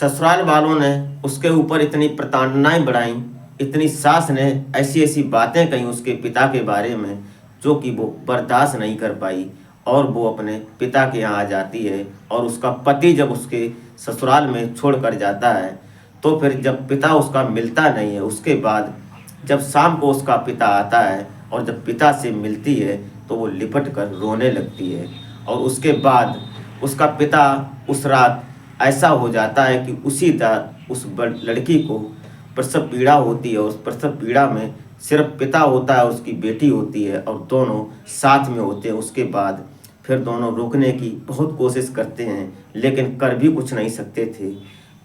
ससुराल वालों ने उसके ऊपर इतनी प्रताड़नाएं बढ़ाई, इतनी सास ने ऐसी ऐसी बातें कही उसके पिता के बारे में जो कि वो बर्दाश्त नहीं कर पाई और वो अपने पिता के यहाँ आ जाती है। और उसका पति जब उसके ससुराल में छोड़ कर जाता है तो फिर जब पिता उसका मिलता नहीं है, उसके बाद जब शाम को उसका पिता आता है और जब पिता से मिलती है तो वो लिपट कर रोने लगती है। और उसके बाद उसका पिता उस रात ऐसा हो जाता है कि उसी रात उस लड़की को प्रसव पीड़ा होती है। उस प्रसव पीड़ा में सिर्फ पिता होता है, उसकी बेटी होती है और दोनों साथ में होते हैं। उसके बाद फिर दोनों रोकने की बहुत कोशिश करते हैं लेकिन कर भी कुछ नहीं सकते थे।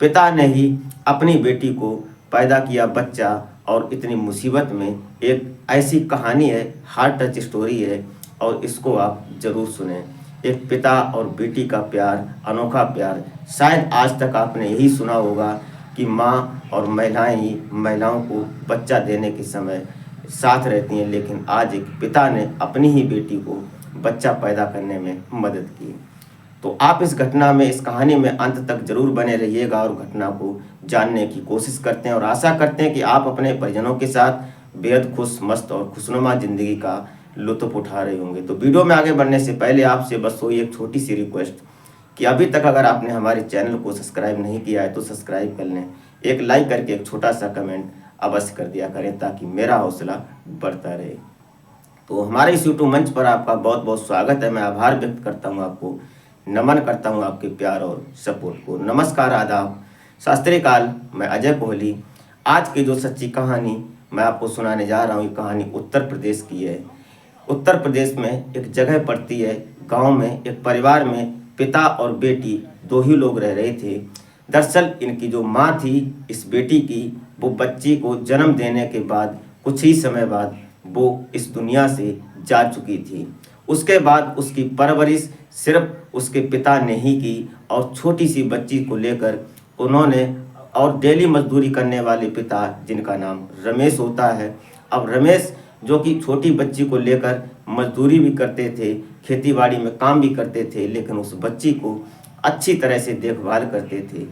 पिता ने ही अपनी बेटी को पैदा किया बच्चा। और इतनी मुसीबत में एक ऐसी कहानी है, हार्ट टच स्टोरी है और इसको आप ज़रूर सुने। एक पिता और बेटी का प्यार, अनोखा प्यार। शायद आज तक आपने यही सुना होगा कि माँ और महिलाएं ही महिलाओं को बच्चा देने के समय साथ रहती हैं, लेकिन आज एक पिता ने अपनी ही बेटी को बच्चा पैदा करने में मदद की। तो आप इस घटना में, इस कहानी में अंत तक जरूर बने रहिएगा और घटना को जानने की कोशिश करते हैं और आशा करते हैं कि आप अपने परिजनों के साथ बेहद खुश, मस्त और खुशनुमा ज़िंदगी का लुत्फ़ उठा रहे होंगे। तो वीडियो में आगे बढ़ने से पहले आपसे बस वही एक छोटी सी रिक्वेस्ट कि अभी तक अगर आपने हमारे चैनल को सब्सक्राइब नहीं किया है तो सब्सक्राइब कर लें, एक लाइक करके एक छोटा सा कमेंट अवश्य कर दिया करें ताकि मेरा हौसला बढ़ता रहे। तो हमारे इस यूट्यूब मंच पर आपका बहुत बहुत स्वागत है। मैं आभार व्यक्त करता हूँ, आपको नमन करता हूँ आपके प्यार और सपोर्ट को। नमस्कार, आदाब, सत श्री अकाल। मैं अजय कोहली। आज की जो सच्ची कहानी मैं आपको सुनाने जा रहा हूँ, ये कहानी उत्तर प्रदेश की है। उत्तर प्रदेश में एक जगह पड़ती है, गांव में एक परिवार में पिता और बेटी दो ही लोग रह रहे थे। दरअसल इनकी जो माँ थी इस बेटी की, वो बच्ची को जन्म देने के बाद कुछ ही समय बाद वो इस दुनिया से जा चुकी थी। उसके बाद उसकी परवरिश सिर्फ उसके पिता ने ही की और छोटी सी बच्ची को लेकर उन्होंने, और डेली मजदूरी करने वाले पिता जिनका नाम रमेश होता है। अब रमेश जो कि छोटी बच्ची को लेकर मजदूरी भी करते थे, खेतीबाड़ी में काम भी करते थे, लेकिन उस बच्ची को अच्छी तरह से देखभाल करते थे।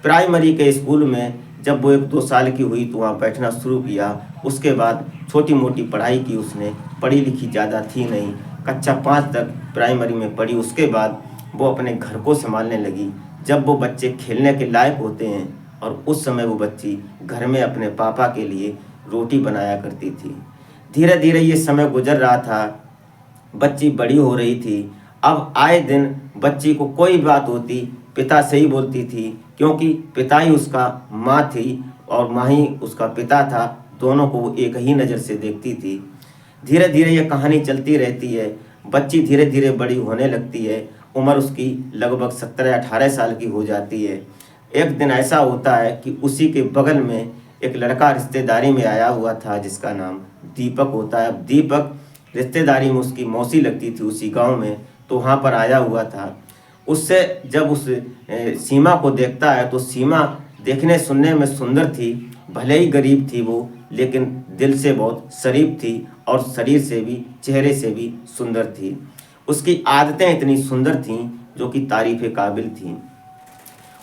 प्राइमरी के स्कूल में जब वो 1-2 साल की हुई तो वहाँ बैठना शुरू किया। उसके बाद छोटी मोटी पढ़ाई की उसने, पढ़ी लिखी ज़्यादा थी नहीं, कक्षा 5 तक प्राइमरी में पढ़ी। उसके बाद वो अपने घर को संभालने लगी। जब वो बच्चे खेलने के लायक होते हैं और उस समय वो बच्ची घर में अपने पापा के लिए रोटी बनाया करती थी। धीरे धीरे ये समय गुजर रहा था, बच्ची बड़ी हो रही थी। अब आए दिन बच्ची को कोई बात होती पिता से ही बोलती थी, क्योंकि पिता ही उसका माँ थी और माँ ही उसका पिता था। दोनों को वो एक ही नज़र से देखती थी। धीरे धीरे ये कहानी चलती रहती है। बच्ची धीरे धीरे बड़ी होने लगती है। उम्र उसकी लगभग 17-18 साल की हो जाती है। एक दिन ऐसा होता है कि उसी के बगल में एक लड़का रिश्तेदारी में आया हुआ था जिसका नाम दीपक होता है। अब दीपक रिश्तेदारी में उसकी मौसी लगती थी उसी गांव में, तो वहाँ पर आया हुआ था। उससे जब उस सीमा को देखता है तो सीमा देखने सुनने में सुंदर थी। भले ही गरीब थी वो, लेकिन दिल से बहुत शरीफ थी और शरीर से भी, चेहरे से भी सुंदर थी। उसकी आदतें इतनी सुंदर थीं जो कि तारीफ़ काबिल थीं।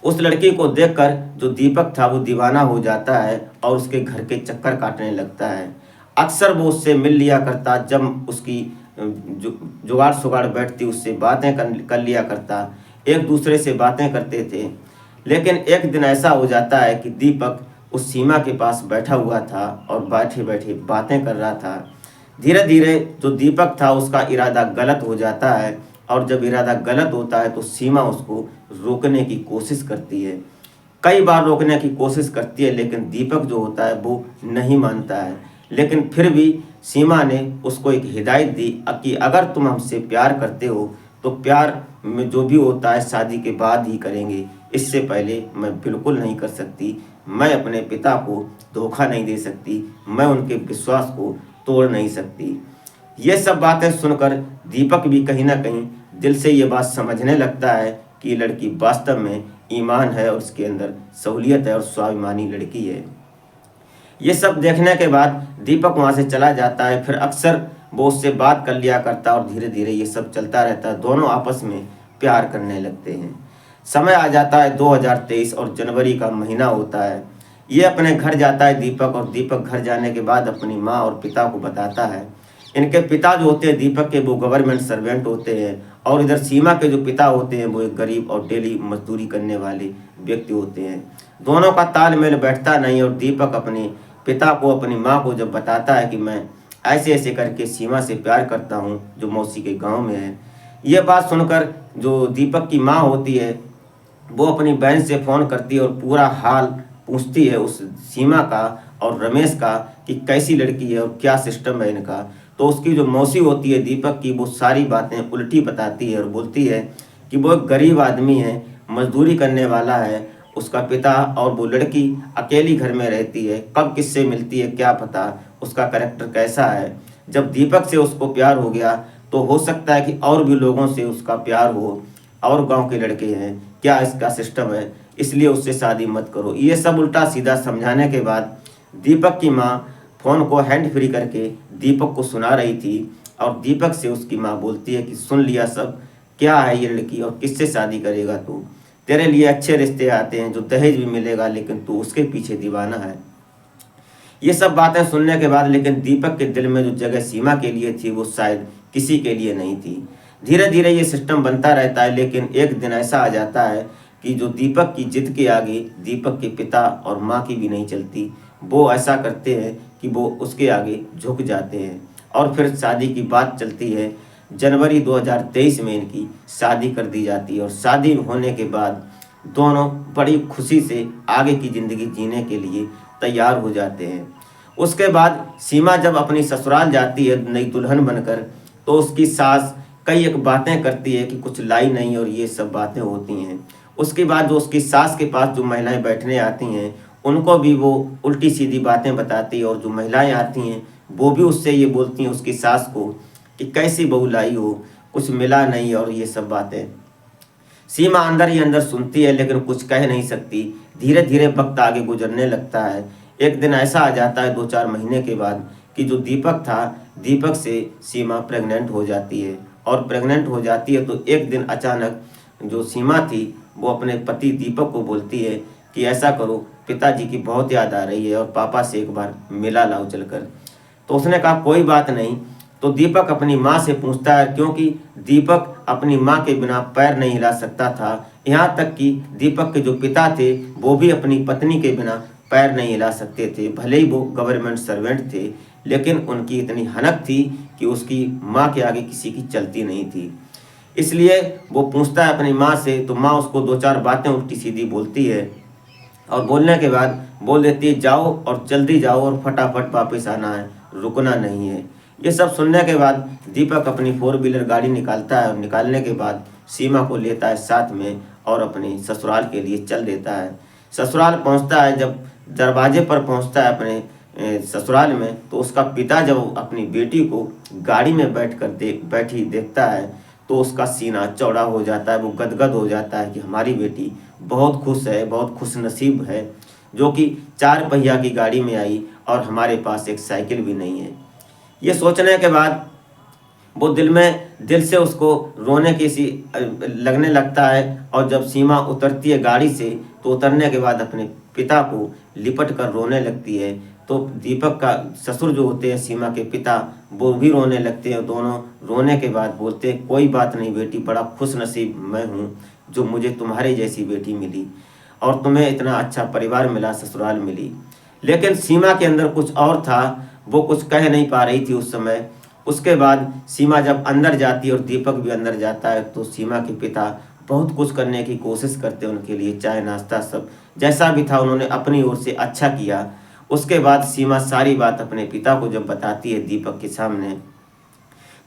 उस लड़की को देखकर जो दीपक था वो दीवाना हो जाता है और उसके घर के चक्कर काटने लगता है। अक्सर वो उससे मिल लिया करता, जब उसकी जुगाड़ सुगाड़ बैठती उससे बातें कर लिया करता, एक दूसरे से बातें करते थे। लेकिन एक दिन ऐसा हो जाता है कि दीपक उस सीमा के पास बैठा हुआ था और बैठे बैठे बातें कर रहा था। धीरे धीरे जो दीपक था उसका इरादा गलत हो जाता है और जब इरादा गलत होता है तो सीमा उसको रोकने की कोशिश करती है। कई बार रोकने की कोशिश करती है लेकिन दीपक जो होता है वो नहीं मानता है। लेकिन फिर भी सीमा ने उसको एक हिदायत दी कि अगर तुम हमसे प्यार करते हो तो प्यार में जो भी होता है शादी के बाद ही करेंगे, इससे पहले मैं बिल्कुल नहीं कर सकती। मैं अपने पिता को धोखा नहीं दे सकती, मैं उनके विश्वास को तोड़ नहीं सकती। ये सब बातें सुनकर दीपक भी कहीं ना कहीं दिल से ये बात समझने लगता है कि ये लड़की वास्तव में ईमान है और उसके अंदर सहूलियत है और स्वाभिमानी लड़की है। ये सब देखने के बाद दीपक वहाँ से चला जाता है। फिर अक्सर वो उससे बात कर लिया करता और धीरे धीरे ये सब चलता रहता है। दोनों आपस में प्यार करने लगते हैं। समय आ जाता है 2023 और जनवरी का महीना होता है। ये अपने घर जाता है दीपक, और दीपक घर जाने के बाद अपनी माँ और पिता को बताता है। इनके पिता जो होते हैं दीपक के, वो गवर्नमेंट सर्वेंट होते हैं, और इधर सीमा के जो पिता होते हैं वो एक गरीब और डेली मजदूरी करने वाले व्यक्ति होते हैं। दोनों का तालमेल बैठता नहीं, और दीपक अपने पिता को, अपनी माँ को जब बताता है कि मैं ऐसे ऐसे करके सीमा से प्यार करता हूँ जो मौसी के गांव में है, ये बात सुनकर जो दीपक की माँ होती है वो अपनी बहन से फ़ोन करती है और पूरा हाल पूछती है उस सीमा का और रमेश का कि कैसी लड़की है और क्या सिस्टम है इनका। तो उसकी जो मौसी होती है दीपक की, वो सारी बातें उल्टी बताती है और बोलती है कि वो एक गरीब आदमी है, मजदूरी करने वाला है, उसका पिता और वो लड़की अकेली घर में रहती है, कब किससे मिलती है क्या पता, उसका कैरेक्टर कैसा है। जब दीपक से उसको प्यार हो गया तो हो सकता है कि और भी लोगों से उसका प्यार हो, और गांव के लड़के हैं, क्या इसका सिस्टम है, इसलिए उससे शादी मत करो। ये सब उल्टा सीधा समझाने के बाद दीपक की माँ फ़ोन को हैंड फ्री करके दीपक को सुना रही थी, और दीपक से उसकी माँ बोलती है कि सुन लिया सब, क्या है ये लड़की और किससे शादी करेगा तू, तेरे लिए अच्छे रिश्ते आते हैं जो दहेज भी मिलेगा, लेकिन तू उसके पीछे दीवाना है। ये सब बातें सुनने के बाद लेकिन दीपक के दिल में जो जगह सीमा के लिए थी वो शायद किसी के लिए नहीं थी। धीरे धीरे ये सिस्टम बनता रहता है, लेकिन एक दिन ऐसा आ जाता है कि जो दीपक की जिद के आगे दीपक के पिता और माँ की भी नहीं चलती। वो ऐसा करते हैं कि वो उसके आगे झुक जाते हैं, और फिर शादी की बात चलती है। जनवरी 2023 में इनकी शादी कर दी जाती है, और शादी होने के बाद दोनों बड़ी खुशी से आगे की ज़िंदगी जीने के लिए तैयार हो जाते हैं। उसके बाद सीमा जब अपनी ससुराल जाती है नई दुल्हन बनकर, तो उसकी सास कई एक बातें करती है कि कुछ लाई नहीं, और ये सब बातें होती हैं। उसके बाद जो उसकी सास के पास जो महिलाएं बैठने आती हैं उनको भी वो उल्टी सीधी बातें बताती है, और जो महिलाएं आती हैं वो भी उससे ये बोलती हैं उसकी सास को कि कैसी बहू लाई हो, कुछ मिला नहीं, और ये सब बातें सीमा अंदर ही अंदर सुनती है लेकिन कुछ कह नहीं सकती। धीरे धीरे वक्त आगे गुजरने लगता है। एक दिन ऐसा आ जाता है 2-4 महीने के बाद कि जो दीपक था, दीपक से सीमा प्रेग्नेंट हो जाती है, और प्रेग्नेंट हो जाती है तो एक दिन अचानक जो सीमा थी वो अपने पति दीपक को बोलती है कि ऐसा करो, पिताजी की बहुत याद आ रही है और पापा से एक बार मिला लाओ चलकर। तो उसने कहा कोई बात नहीं। तो दीपक अपनी माँ से पूछता है, क्योंकि दीपक अपनी माँ के बिना पैर नहीं हिला सकता था। यहाँ तक कि दीपक के जो पिता थे वो भी अपनी पत्नी के बिना पैर नहीं हिला सकते थे, भले ही वो गवर्नमेंट सर्वेंट थे, लेकिन उनकी इतनी हनक थी कि उसकी माँ के आगे किसी की चलती नहीं थी। इसलिए वो पूछता है अपनी माँ से, तो माँ उसको 2-4 बातें उल्टी सीधी बोलती है, और बोलने के बाद बोल देती है जाओ और जल्दी जाओ और फटाफट वापस आना है, रुकना नहीं है। ये सब सुनने के बाद दीपक अपनी 4 व्हीलर गाड़ी निकालता है, और निकालने के बाद सीमा को लेता है साथ में और अपने ससुराल के लिए चल देता है। ससुराल पहुंचता है, जब दरवाजे पर पहुंचता है अपने ससुराल में, तो उसका पिता जब अपनी बेटी को गाड़ी में बैठी देखता है तो उसका सीना चौड़ा हो जाता है। वो गदगद हो जाता है कि हमारी बेटी बहुत खुश है, बहुत खुश नसीब है, जो कि 4 पहिया की गाड़ी में आई और हमारे पास एक साइकिल भी नहीं है। ये सोचने के बाद वो दिल से उसको रोने की सी लगने लगता है, और जब सीमा उतरती है गाड़ी से तो उतरने के बाद अपने पिता को लिपट कर रोने लगती है। तो दीपक का ससुर जो होते हैं सीमा के पिता, वो भी रोने लगते हैं। दोनों रोने के बाद बोलते हैं कोई बात नहीं बेटी, बड़ा खुश नसीब मैं हूँ जो मुझे तुम्हारे जैसी बेटी मिली, और तुम्हें इतना अच्छा परिवार मिला, ससुराल मिली। लेकिन सीमा के अंदर कुछ और था, वो कुछ कह नहीं पा रही थी उस समय। उसके बाद सीमा जब अंदर जाती है और दीपक भी अंदर जाता है, तो सीमा के पिता बहुत कुछ करने की कोशिश करते हैं उनके लिए, चाय नाश्ता सब जैसा भी था उन्होंने अपनी ओर से अच्छा किया। उसके बाद सीमा सारी बात अपने पिता को जब बताती है दीपक के सामने,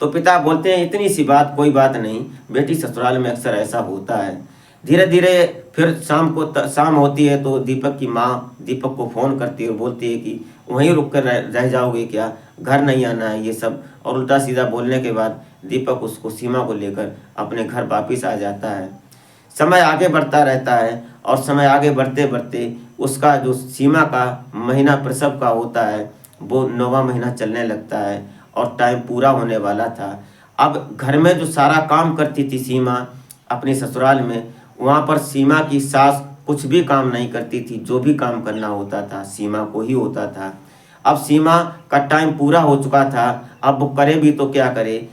तो पिता बोलते हैं इतनी सी बात, कोई बात नहीं बेटी, ससुराल में अक्सर ऐसा होता है। धीरे धीरे फिर शाम होती है तो दीपक की माँ दीपक को फ़ोन करती है और बोलती है कि वहीं रुक कर रह जाओगे क्या, घर नहीं आना है, ये सब। और उल्टा सीधा बोलने के बाद दीपक उसको सीमा को लेकर अपने घर वापिस आ जाता है। समय आगे बढ़ता रहता है, और समय आगे बढ़ते बढ़ते उसका जो सीमा का महीना प्रसव का होता है वो 9वां महीना चलने लगता है, और टाइम पूरा होने वाला था। अब घर में जो सारा काम करती थी सीमा अपने ससुराल में, वहाँ पर सीमा की सास कुछ भी काम नहीं करती थी, जो भी काम करना होता था सीमा को ही होता था। अब सीमा का टाइम पूरा हो चुका था, अब वो करे भी तो क्या करे।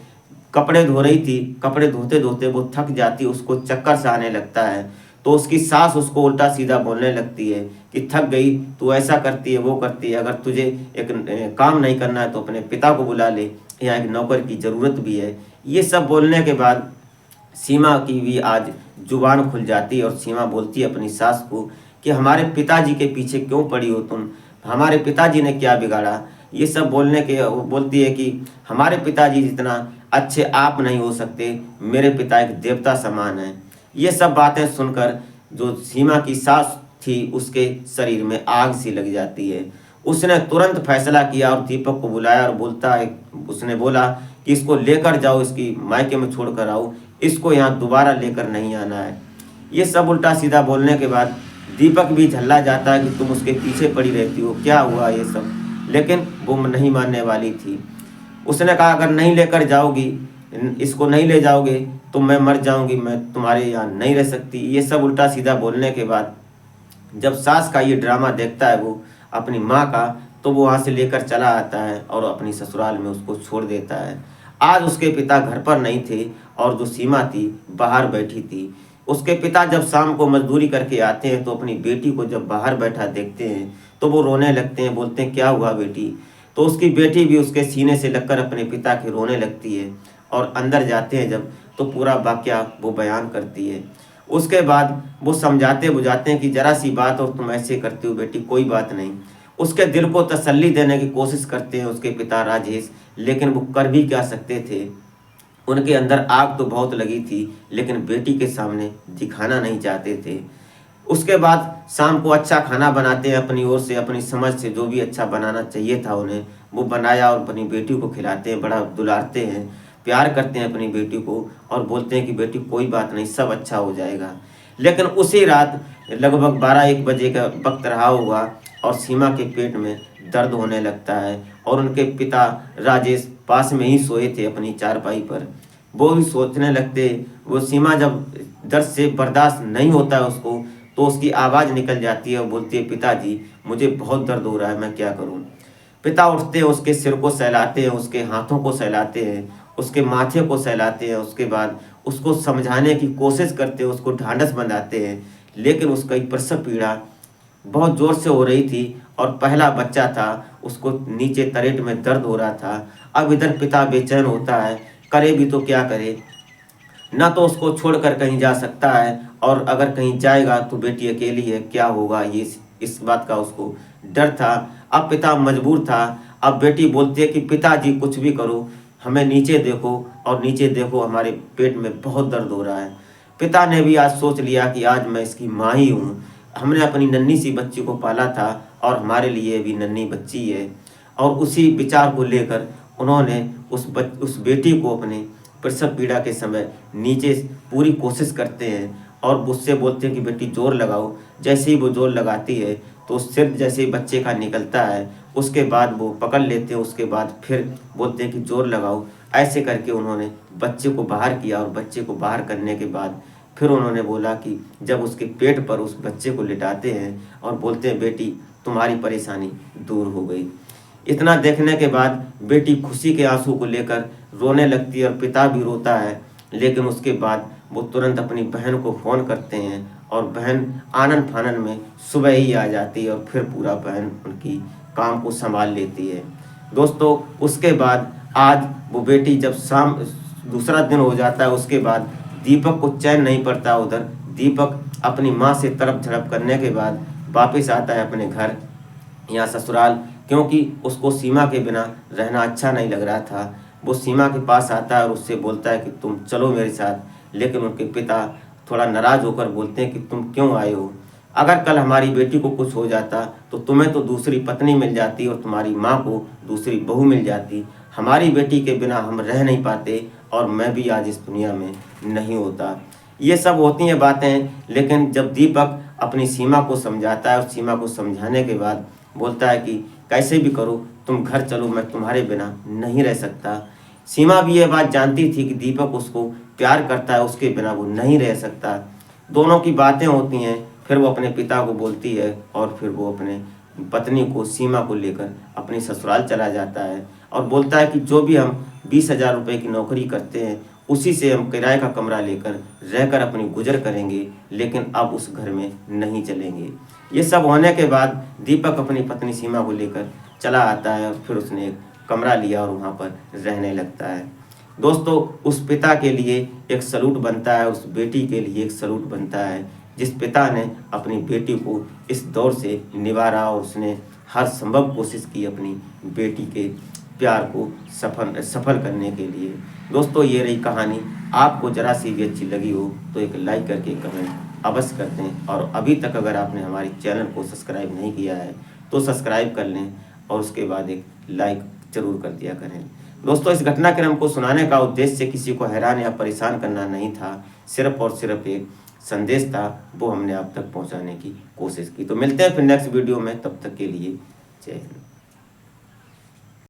कपड़े धो रही थी, कपड़े धोते धोते वो थक जाती, उसको चक्कर सा आने लगता है। तो उसकी सास उसको उल्टा सीधा बोलने लगती है कि थक गई, तू ऐसा करती है वो करती है, अगर तुझे एक काम नहीं करना है तो अपने पिता को बुला ले, यहाँ एक नौकर की ज़रूरत भी है। ये सब बोलने के बाद सीमा की भी आज जुबान खुल जाती है और सीमा बोलती है अपनी सास को कि हमारे पिताजी के पीछे क्यों पड़ी हो तुम, हमारे पिताजी ने क्या बिगाड़ा। ये सब बोलने के वो बोलती है कि हमारे पिताजी जितना अच्छे आप नहीं हो सकते, मेरे पिता एक देवता समान है। ये सब बातें सुनकर जो सीमा की सास थी उसके शरीर में आग सी लग जाती है। उसने तुरंत फैसला किया और दीपक को बुलाया और बोलता है, उसने बोला कि इसको लेकर जाओ, इसकी मायके में छोड़ कर आओ, इसको यहाँ दोबारा लेकर नहीं आना है। ये सब उल्टा सीधा बोलने के बाद दीपक भी झल्ला जाता है कि तुम उसके पीछे पड़ी रहती हो, क्या हुआ ये सब। लेकिन वो नहीं मानने वाली थी। उसने कहा अगर नहीं लेकर जाओगी, इसको नहीं ले जाओगे तो मैं मर जाऊंगी, मैं तुम्हारे यहाँ नहीं रह सकती। ये सब उल्टा सीधा बोलने के बाद जब सास का ये ड्रामा देखता है वो अपनी माँ का, तो वो वहाँ से लेकर चला आता है और अपनी ससुराल में उसको छोड़ देता है। आज उसके पिता घर पर नहीं थे और जो सीमा थी बाहर बैठी थी। उसके पिता जब शाम को मजदूरी करके आते हैं तो अपनी बेटी को जब बाहर बैठा देखते हैं तो वो रोने लगते हैं, बोलते हैं क्या हुआ बेटी। तो उसकी बेटी भी उसके सीने से लगकर अपने पिता के रोने लगती है और अंदर जाते हैं जब, तो पूरा वाकया वो बयान करती है। उसके बाद वो समझाते बुझाते हैं कि ज़रा सी बात और तुम ऐसे करती हो बेटी, कोई बात नहीं। उसके दिल को तसल्ली देने की कोशिश करते हैं उसके पिता राजेश, लेकिन वो कर भी क्या सकते थे। उनके अंदर आग तो बहुत लगी थी लेकिन बेटी के सामने दिखाना नहीं चाहते थे। उसके बाद शाम को अच्छा खाना बनाते हैं अपनी ओर से, अपनी समझ से जो भी अच्छा बनाना चाहिए था उन्हें वो बनाया और अपनी बेटी को खिलाते हैं, बड़ा दुलारते हैं, प्यार करते हैं अपनी बेटी को और बोलते हैं कि बेटी कोई बात नहीं, सब अच्छा हो जाएगा। लेकिन उसी रात लगभग 12-1 बजे का वक्त रहा होगा और सीमा के पेट में दर्द होने लगता है और उनके पिता राजेश पास में ही सोए थे अपनी चारपाई पर। वो भी सोचने लगते, वो सीमा जब दर्द से बर्दाश्त नहीं होता है उसको, तो उसकी आवाज़ निकल जाती है और बोलती है पिताजी मुझे बहुत दर्द हो रहा है, मैं क्या करूं। पिता उठते हैं, उसके सिर को सहलाते हैं, उसके हाथों को सहलाते हैं, उसके माथे को सहलाते हैं। उसके बाद उसको समझाने की कोशिश करते हैं, उसको ढांढस बंधाते हैं। लेकिन उसका एक प्रसव पीड़ा बहुत ज़ोर से हो रही थी और पहला बच्चा था, उसको नीचे तरेट में दर्द हो रहा था। अब इधर पिता बेचैन होता है, करे भी तो क्या करे, ना तो उसको छोड़कर कहीं जा सकता है और अगर कहीं जाएगा तो बेटी अकेली है, क्या होगा, ये इस बात का उसको डर था। अब पिता मजबूर था। अब बेटी बोलती है कि पिताजी कुछ भी करो, हमें नीचे देखो और नीचे देखो, हमारे पेट में बहुत दर्द हो रहा है। पिता ने भी आज सोच लिया कि आज मैं इसकी माँ ही हूँ, हमने अपनी नन्ही सी बच्ची को पाला था और हमारे लिए भी नन्ही बच्ची है। और उसी विचार को लेकर उन्होंने उस बेटी को अपने प्रसव पीड़ा के समय नीचे पूरी कोशिश करते हैं और उससे बोलते हैं कि बेटी जोर लगाओ। जैसे ही वो जोर लगाती है तो सिर जैसे ही बच्चे का निकलता है, उसके बाद वो पकड़ लेते हैं, उसके बाद फिर बोलते हैं कि जोर लगाओ। ऐसे करके उन्होंने बच्चे को बाहर किया और बच्चे को बाहर करने के बाद फिर उन्होंने बोला कि जब उसके पेट पर उस बच्चे को लिटाते हैं और बोलते हैं बेटी तुम्हारी परेशानी दूर हो गई। इतना देखने के बाद बेटी खुशी के आंसू को लेकर रोने लगती है और पिता भी रोता है। लेकिन उसके बाद वो तुरंत अपनी बहन को फ़ोन करते हैं और बहन आनन फानन में सुबह ही आ जाती है और फिर पूरा बहन उनकी काम को संभाल लेती है। दोस्तों उसके बाद आज वो बेटी जब शाम दूसरा दिन हो जाता है, उसके बाद दीपक को चैन नहीं पड़ता। उधर दीपक अपनी माँ से तड़प झड़प करने के बाद वापस आता है अपने घर या ससुराल, क्योंकि उसको सीमा के बिना रहना अच्छा नहीं लग रहा था। वो सीमा के पास आता है और उससे बोलता है कि तुम चलो मेरे साथ। लेकिन उनके पिता थोड़ा नाराज़ होकर बोलते हैं कि तुम क्यों आए हो, अगर कल हमारी बेटी को कुछ हो जाता तो तुम्हें तो दूसरी पत्नी मिल जाती और तुम्हारी माँ को दूसरी बहू मिल जाती, हमारी बेटी के बिना हम रह नहीं पाते और मैं भी आज इस दुनिया में नहीं होता। ये सब होती हैं बातें। लेकिन जब दीपक अपनी सीमा को समझाता है और सीमा को समझाने के बाद बोलता है कि कैसे भी करो तुम घर चलो, मैं तुम्हारे बिना नहीं रह सकता। सीमा भी ये बात जानती थी कि दीपक उसको प्यार करता है, उसके बिना वो नहीं रह सकता। दोनों की बातें होती हैं। फिर वो अपने पिता को बोलती है और फिर वो अपने पत्नी को, सीमा को लेकर अपनी ससुराल चला जाता है और बोलता है कि जो भी हम 20,000 रुपये की नौकरी करते हैं उसी से हम किराए का कमरा लेकर रहकर अपनी गुजर करेंगे, लेकिन अब उस घर में नहीं चलेंगे। ये सब होने के बाद दीपक अपनी पत्नी सीमा को लेकर चला आता है और फिर उसने एक कमरा लिया और वहाँ पर रहने लगता है। दोस्तों, उस पिता के लिए एक सलूट बनता है, उस बेटी के लिए एक सलूट बनता है जिस पिता ने अपनी बेटी को इस दौर से निवारा और उसने हर संभव कोशिश की अपनी बेटी के प्यार को सफल करने के लिए। दोस्तों, ये रही कहानी। आपको ज़रा सी भी अच्छी लगी हो तो एक लाइक करके कमेंट अवश्य कर दें, और अभी तक अगर आपने हमारे चैनल को सब्सक्राइब नहीं किया है तो सब्सक्राइब कर लें और उसके बाद एक लाइक ज़रूर कर दिया करें। दोस्तों, इस घटनाक्रम को सुनाने का उद्देश्य किसी को हैरान या परेशान करना नहीं था, सिर्फ और सिर्फ एक संदेश था, वो हमने आप तक पहुंचाने की कोशिश की। तो मिलते हैं फिर नेक्स्ट वीडियो में, तब तक के लिए जय हिंद।